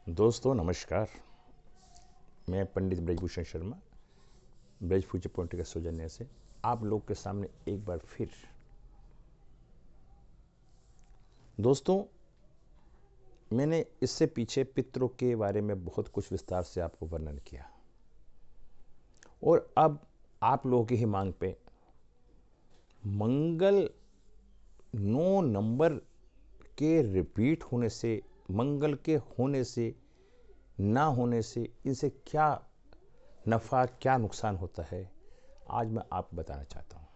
दोस्तों नमस्कार। मैं पंडित ब्रजभूषण शर्मा ब्रज फ्यूचर पॉइंट के सौजन्य से आप लोग के सामने एक बार फिर। दोस्तों, मैंने इससे पीछे पितरों के बारे में बहुत कुछ विस्तार से आपको वर्णन किया और अब आप लोगों की ही मांग पे मंगल 9 नंबर के रिपीट होने से, मंगल के होने से, ना होने से इनसे क्या नफ़ा क्या नुकसान होता है, आज मैं आपको बताना चाहता हूँ।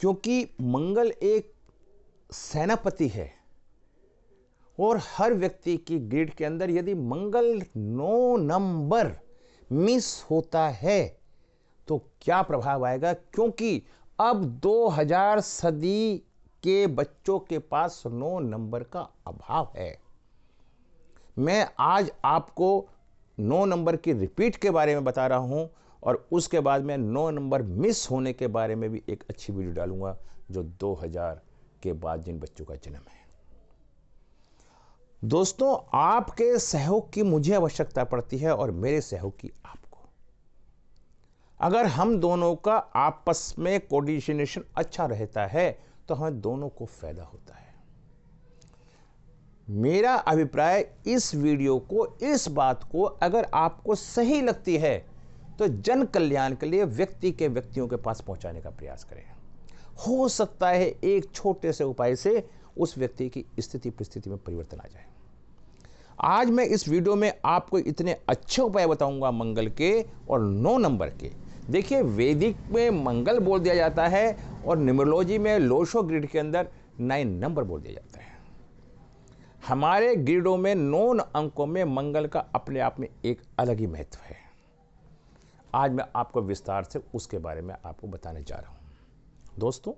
क्योंकि मंगल एक सेनापति है और हर व्यक्ति की ग्रिड के अंदर यदि मंगल 9 नंबर मिस होता है तो क्या प्रभाव आएगा। क्योंकि अब 2000 सदी के बच्चों के पास 9 नंबर का अभाव है। मैं आज आपको 9 नंबर की रिपीट के बारे में बता रहा हूं और उसके बाद मैं 9 नंबर मिस होने के बारे में भी एक अच्छी वीडियो डालूंगा जो 2000 के बाद जिन बच्चों का जन्म है। दोस्तों, आपके सहयोग की मुझे आवश्यकता पड़ती है और मेरे सहयोग की आपको। अगर हम दोनों का आपस में कोऑर्डिनेशन अच्छा रहता है तो हमें दोनों को फायदा होता है। मेरा अभिप्राय इस वीडियो को, इस बात को अगर आपको सही लगती है तो जन कल्याण के लिए व्यक्तियों के पास पहुंचाने का प्रयास करें। हो सकता है एक छोटे से उपाय से उस व्यक्ति की स्थिति परिस्थिति में परिवर्तन आ जाए। आज मैं इस वीडियो में आपको इतने अच्छे उपाय बताऊंगा मंगल के और 9 नंबर के। देखिए, वैदिक में मंगल बोल दिया जाता है और न्यूमरोलॉजी में लोशो ग्रिड के अंदर 9 नंबर बोल दिया जाता है। हमारे ग्रिडों में 9 अंकों में मंगल का अपने आप में एक अलग ही महत्व है। आज मैं आपको विस्तार से उसके बारे में आपको बताने जा रहा हूं। दोस्तों,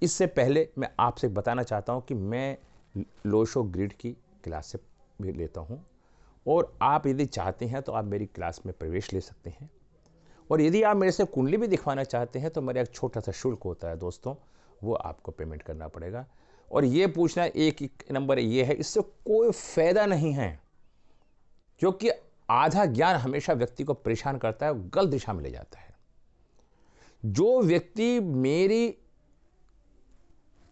इससे पहले मैं आपसे बताना चाहता हूं कि मैं लोशो ग्रिड की क्लास से भी लेता हूं और आप यदि चाहते हैं तो आप मेरी क्लास में प्रवेश ले सकते हैं। और यदि आप मेरे से कुंडली भी दिखवाना चाहते हैं तो मेरा एक छोटा सा शुल्क होता है दोस्तों, वो आपको पेमेंट करना पड़ेगा। और ये पूछना एक नंबर ये है, इससे कोई फायदा नहीं है, क्योंकि आधा ज्ञान हमेशा व्यक्ति को परेशान करता है और गलत दिशा में ले जाता है। जो व्यक्ति मेरी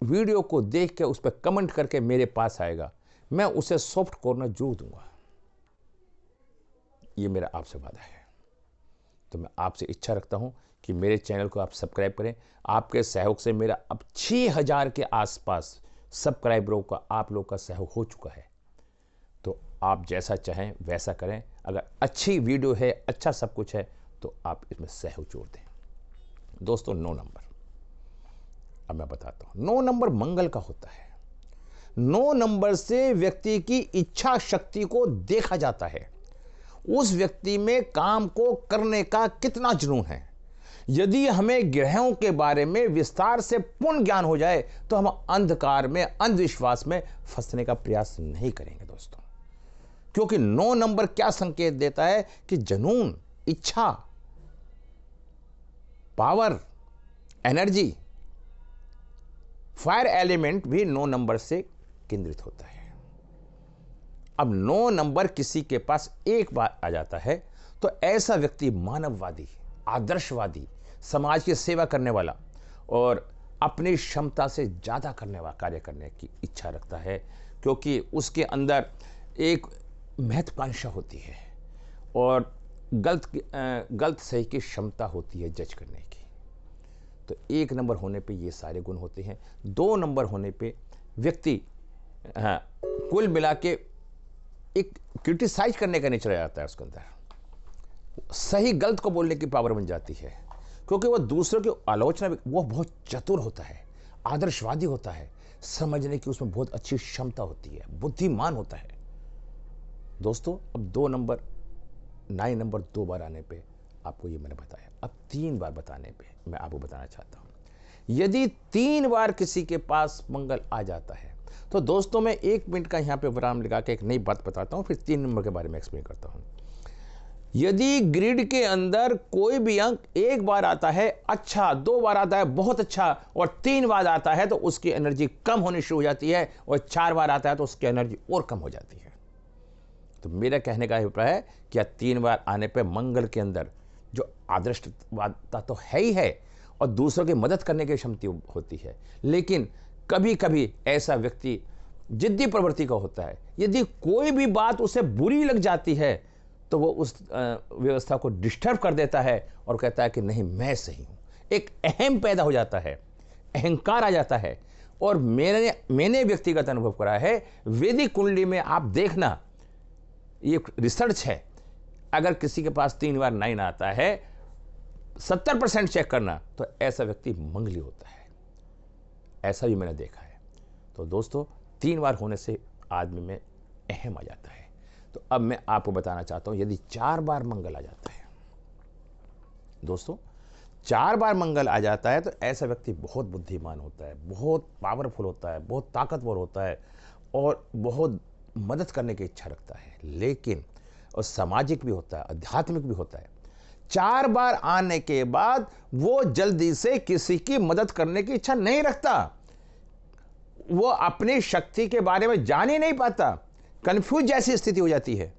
वीडियो को देख के उस पर कमेंट करके मेरे पास आएगा, मैं उसे सॉफ्ट कॉर्नर जरूर दूंगा। ये मेरा आपसे वादा है। तो मैं आपसे इच्छा रखता हूं कि मेरे चैनल को आप सब्सक्राइब करें। आपके सहयोग से मेरा अब 6000 के आसपास सब्सक्राइबरों का आप लोग का सहयोग हो चुका है। तो आप जैसा चाहें वैसा करें। अगर अच्छी वीडियो है, अच्छा सब कुछ है, तो आप इसमें सहयोग जोड़ दें। दोस्तों, 9 नंबर अब मैं बताता हूं। 9 नंबर मंगल का होता है। 9 नंबर से व्यक्ति की इच्छा शक्ति को देखा जाता है। उस व्यक्ति में काम को करने का कितना जुनून है। यदि हमें ग्रहों के बारे में विस्तार से पूर्ण ज्ञान हो जाए तो हम अंधकार में, अंधविश्वास में फंसने का प्रयास नहीं करेंगे दोस्तों। क्योंकि 9 नंबर क्या संकेत देता है कि जुनून, इच्छा, पावर, एनर्जी, फायर एलिमेंट भी 9 नंबर से केंद्रित होता है। अब 9 नंबर किसी के पास एक बार आ जाता है तो ऐसा व्यक्ति मानववादी, आदर्शवादी, समाज की सेवा करने वाला और अपनी क्षमता से ज़्यादा कार्य करने की इच्छा रखता है। क्योंकि उसके अंदर एक महत्वाकांक्षा होती है और गलत सही की क्षमता होती है जज करने की। तो 1 नंबर होने पे ये सारे गुण होते हैं। 2 नंबर होने पे व्यक्ति कुल मिला के एक क्रिटिसाइज करने का नेचर आ जाता है। उसके अंदर सही गलत को बोलने की पावर बन जाती है, क्योंकि वह दूसरों की आलोचना, वो बहुत चतुर होता है, आदर्शवादी होता है, समझने की उसमें बहुत अच्छी क्षमता होती है, बुद्धिमान होता है। दोस्तों, अब 2 नंबर 9 नंबर 2 बार आने पे आपको ये मैंने बताया। अब 3 बार बताने पे मैं आपको बताना चाहता हूं। यदि 3 बार किसी के पास मंगल आ जाता है तो दोस्तों, मैं 1 मिनट का यहां पे विराम लगा के एक नई बात बताता हूं, फिर 3 नंबर के बारे में एक्सप्लेन करता हूं। यदि ग्रिड के अंदर कोई भी अंक 1 बार आता है अच्छा, 2 बार आता है बहुत अच्छा, और 3 बार आता है तो उसकी एनर्जी कम होनी शुरू हो जाती है, और 4 बार आता है तो उसकी एनर्जी और कम हो जाती है। तो मेरा कहने का अभिप्राय है कि 3 बार आने पे मंगल के अंदर जो आदर्शवादिता तो है ही है और दूसरों की मदद करने की क्षमता होती है, लेकिन कभी कभी ऐसा व्यक्ति जिद्दी प्रवृत्ति का होता है। यदि कोई भी बात उसे बुरी लग जाती है तो वो उस व्यवस्था को डिस्टर्ब कर देता है और कहता है कि नहीं, मैं सही हूं। एक अहम पैदा हो जाता है, अहंकार आ जाता है। और मैंने व्यक्तिगत अनुभव करा है, वैदिक कुंडली में आप देखना, ये रिसर्च है, अगर किसी के पास 3 बार 9 आता है 70% चेक करना तो ऐसा व्यक्ति मंगली होता है। ऐसा भी मैंने देखा है। तो दोस्तों 3 बार होने से आदमी में अहम आ जाता है। तो अब मैं आपको बताना चाहता हूं, यदि 4 बार मंगल आ जाता है, दोस्तों 4 बार मंगल आ जाता है तो ऐसा व्यक्ति बहुत बुद्धिमान होता है, बहुत पावरफुल होता है, बहुत ताकतवर होता है और बहुत मदद करने की इच्छा रखता है, लेकिन और सामाजिक भी होता है, आध्यात्मिक भी होता है। 4 बार आने के बाद वो जल्दी से किसी की मदद करने की इच्छा नहीं रखता, वो अपनी शक्ति के बारे में जान ही नहीं पाता, कंफ्यूज जैसी स्थिति हो जाती है।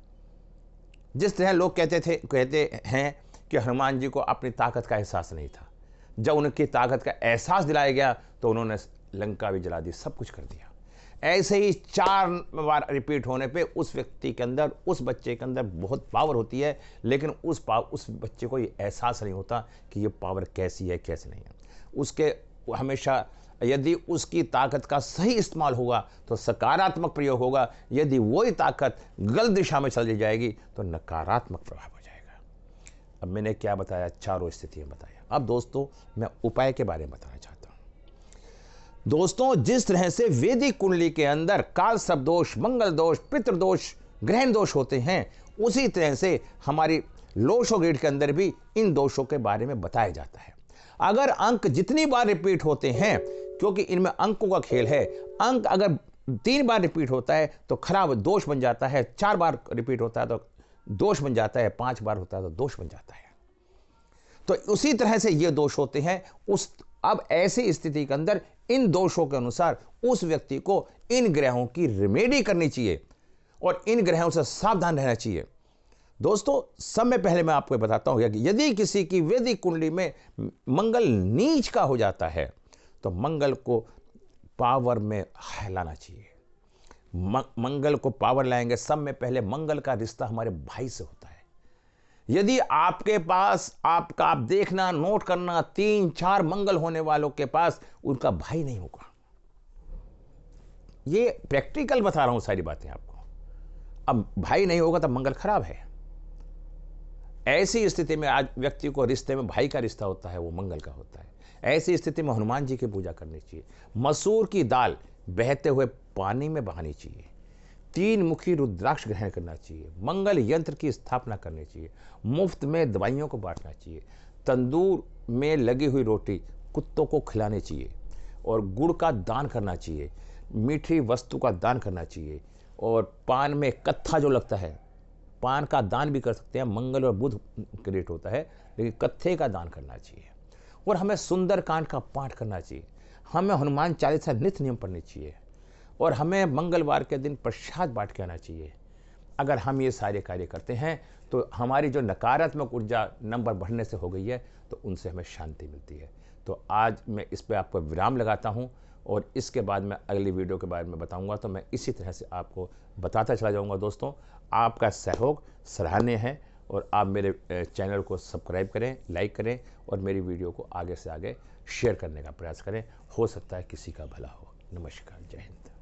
जिस तरह लोग कहते हैं कि हनुमान जी को अपनी ताकत का एहसास नहीं था, जब उनकी ताकत का एहसास दिलाया गया तो उन्होंने लंका भी जला दी, सब कुछ कर दिया। ऐसे ही 4 बार रिपीट होने पे उस व्यक्ति के अंदर, उस बच्चे के अंदर बहुत पावर होती है, लेकिन उस बच्चे को ये एहसास नहीं होता कि ये पावर कैसी है कैसी नहीं है। उसके हमेशा यदि उसकी ताकत का सही इस्तेमाल होगा तो सकारात्मक प्रयोग होगा, यदि वही ताकत गलत दिशा में चली जाएगी तो नकारात्मक प्रभाव हो जाएगा। अब मैंने क्या बताया, चारों स्थितियां बताया। अब दोस्तों मैं उपाय के बारे में बताना चाहता हूं। दोस्तों जिस तरह से वैदिक कुंडली के अंदर काल सर्प दोष, मंगल दोष, पितृदोष, ग्रहण दोष होते हैं, उसी तरह से हमारी लोशो ग्रिड के अंदर भी इन दोषों के बारे में बताया जाता है। अगर अंक जितनी बार रिपीट होते हैं, क्योंकि इनमें अंकों का खेल है, अंक अगर 3 बार रिपीट होता है तो खराब दोष बन जाता है, 4 बार रिपीट होता है तो दोष बन जाता है, 5 बार होता है तो दोष बन जाता है। तो उसी तरह से ये दोष होते हैं। अब ऐसी स्थिति के अंदर इन दोषों के अनुसार उस व्यक्ति को इन ग्रहों की रेमेडी करनी चाहिए और इन ग्रहों से सावधान रहना चाहिए। दोस्तों समय पहले मैं आपको बताता हूं कि यदि किसी की वैदिक कुंडली में मंगल नीच का हो जाता है तो मंगल को पावर में हिलाना चाहिए। मंगल को पावर लाएंगे, सब में पहले मंगल का रिश्ता हमारे भाई से होता है। यदि आपके पास आप देखना, नोट करना, 3-4 मंगल होने वालों के पास उनका भाई नहीं होगा। ये प्रैक्टिकल बता रहा हूं सारी बातें आपको। अब भाई नहीं होगा तब मंगल खराब है। ऐसी स्थिति में आज व्यक्ति को रिश्ते में भाई का रिश्ता होता है, वो मंगल का होता है। ऐसी स्थिति में हनुमान जी की पूजा करनी चाहिए। मसूर की दाल बहते हुए पानी में बहानी चाहिए। 3 मुखी रुद्राक्ष ग्रहण करना चाहिए। मंगल यंत्र की स्थापना करनी चाहिए। मुफ्त में दवाइयों को बांटना चाहिए। तंदूर में लगी हुई रोटी कुत्तों को खिलानी चाहिए और गुड़ का दान करना चाहिए। मीठी वस्तु का दान करना चाहिए और पान में कत्था जो लगता है, पान का दान भी कर सकते हैं। मंगल और बुध क्रिएट होता है, लेकिन कत्थे का दान करना चाहिए। और हमें सुंदरकांड का पाठ करना चाहिए। हमें हनुमान चालीसा नित्य नियम पढ़नी चाहिए और हमें मंगलवार के दिन प्रसाद बांट के आना चाहिए। अगर हम ये सारे कार्य करते हैं तो हमारी जो नकारात्मक ऊर्जा नंबर बढ़ने से हो गई है तो उनसे हमें शांति मिलती है। तो आज मैं इस पर आपको विराम लगाता हूँ और इसके बाद मैं अगली वीडियो के बारे में बताऊँगा, तो मैं इसी तरह से आपको बताता चला जाऊँगा। दोस्तों आपका सहयोग सराहनीय है और आप मेरे चैनल को सब्सक्राइब करें, लाइक करें और मेरी वीडियो को आगे से आगे शेयर करने का प्रयास करें। हो सकता है किसी का भला हो। नमस्कार, जय हिंद।